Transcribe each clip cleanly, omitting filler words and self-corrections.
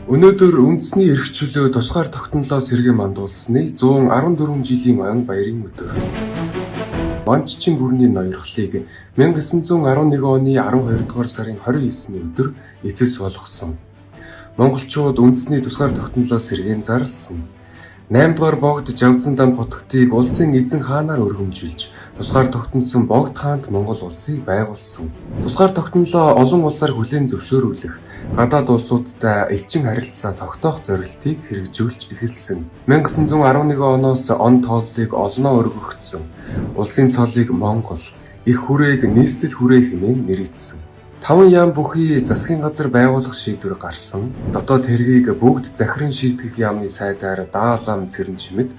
Өнөөдөр үндэсний эрх чөлөө тусгаар тогтнолоос сэргээн мандуулсны 114 жилийн он баярын өдөр. Монччин гүрний ноёрхлыг 1911 оны 12 дугаар сарын 29-ний өдөр эцэс болгосон. Монголчууд үндэсний тусгаар тогтнолоос сэргээн зарласан. 8 дугаар богд Жавзан дан Хотготыг улсын эзэн хаанаар өргөмжилж, тусгаар тогтносон богд хаант Монгол улсыг байгуулсан. Тусгаар тогтнолоо олон улсаар хүлээн зөвшөөрүүлэх, гадаад улсуудтай элчин харилцаа тогтоох зорилтыг хэрэгжүүлж эхэлсэн. 1911 оноос он тооллыг олноо өргөгдсөн. Улсын цолыг Монгол, их хүрээг нийслэл хүрээ хэмээн нэрийдсэн. 5 яам бүхий засгийн газар байгуулах шийдвэр гарсан. Дотоод хэргийг бүгд захиран шийтгэх яамны сайдаар Даалам Цэрэнчмэд,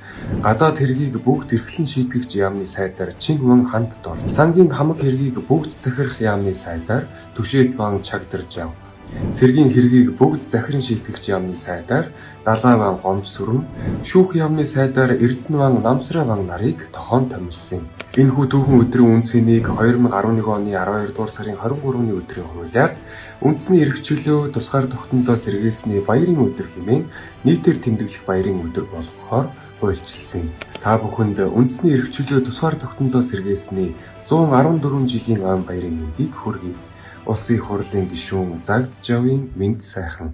гадаад хэргийг бүгд эрхлэн шийтгэгч яамны сайдаар Чингүн Ханд Дор, сангийн хамаг хэргийг бүгд захирах яамны сайдаар Түшээд Баан Чагдаржав, цэргийн хэргийг бүгд захиран шийтгэгч яамны сайдаар Далайван Гомсүрэн, шүүх яамны сайдаар Эрдэнэван Намсраван нарыг тохоон томилсон. Энэхүү түүхэн өдрийн үн цэнийг 2011 оны 12 дугаар сарын 23-ны өдрийн хуулиар үндэсний эрх чөлөө тусгаар тогтнолоос сэргээсний баярын өдөр хэмээн нийтээр тэмдэглэх баярын өдөр болгохоор хуульчилсан. Та бүхэнд үндэсний эрх чөлөө тусгаар тогтнолоос сэргээсний 114 жилийн он баярын мэндийг хүргэе. Улсын их хурлын гишүүн Загдж Авийн мэнд сайхан.